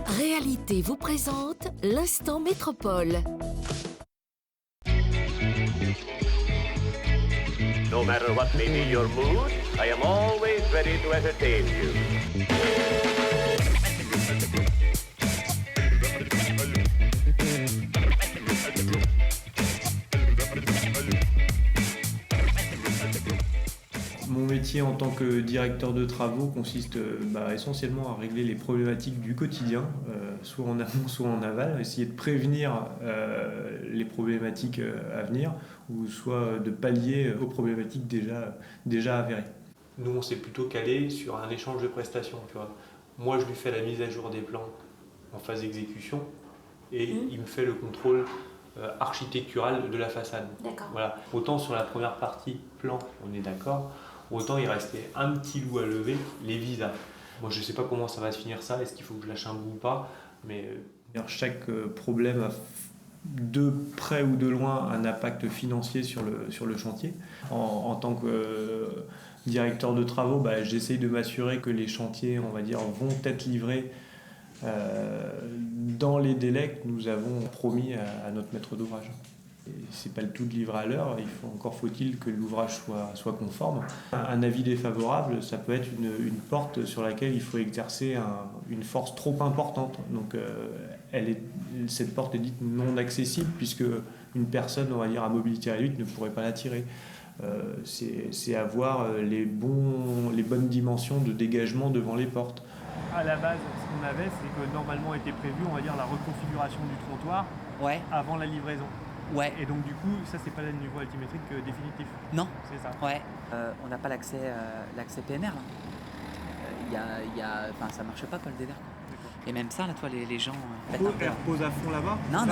Réalité vous présente l'instant métropole. No matter what may be your mood, I am always ready to entertain you. Mon métier en tant que directeur de travaux consiste essentiellement à régler les problématiques du quotidien, soit en amont, soit en aval, essayer de prévenir les problématiques à venir, ou soit de pallier aux problématiques déjà avérées. Nous, on s'est plutôt calé sur un échange de prestations. Tu vois. Moi, je lui fais la mise à jour des plans en phase d'exécution, et il me fait le contrôle architectural de la façade. D'accord. Voilà. Autant sur la première partie plan, on est d'accord. Autant il restait un petit loup à lever, les visas. Moi je ne sais pas comment ça va se finir ça, est-ce qu'il faut que je lâche un bout ou pas, mais chaque problème a de près ou de loin un impact financier sur le chantier. En tant que directeur de travaux, j'essaye de m'assurer que les chantiers, on va dire, vont être livrés dans les délais que nous avons promis à notre maître d'ouvrage. C'est pas le tout de livrer à l'heure, faut-il que l'ouvrage soit conforme. Un avis défavorable, ça peut être une porte sur laquelle il faut exercer une force trop importante. Donc cette porte est dite non accessible puisque une personne, on va dire, à mobilité réduite ne pourrait pas la tirer. C'est avoir les bonnes dimensions de dégagement devant les portes. À la base, ce qu'on avait, c'est que normalement était prévu, on va dire, la reconfiguration du trottoir avant la livraison. Ouais. Et donc du coup, ça c'est pas le niveau altimétrique définitif. Non. C'est ça. Ouais. On n'a pas l'accès PNR là. Ça marche pas le DDR. Et même ça, là, toi, les gens. Elle repose à fond là-bas. Non.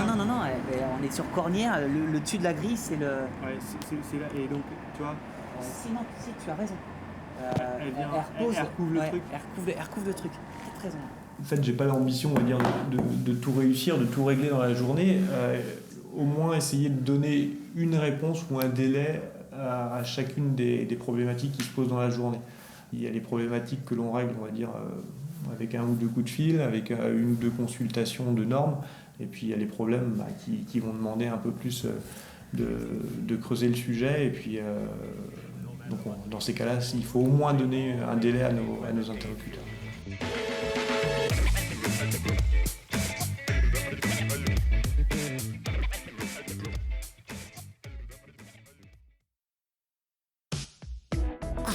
On est sur Cornière. Le dessus de la grille, c'est le. Ouais, c'est là. Et donc, tu vois. Si tu as raison. Elle recouvre le truc. Elle recouvre le truc. T'as raison. En fait, j'ai pas l'ambition, on va dire, de tout réussir, de tout régler dans la journée. Au moins essayer de donner une réponse ou un délai à chacune des problématiques qui se posent dans la journée. Il y a les problématiques que l'on règle, on va dire, avec un ou deux coups de fil, avec une ou deux consultations de normes, et puis il y a les problèmes qui vont demander un peu plus de creuser le sujet, et puis donc dans ces cas-là, il faut au moins donner un délai à nos interlocuteurs.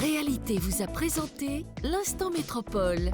Réalité vous a présenté l'instant métropole.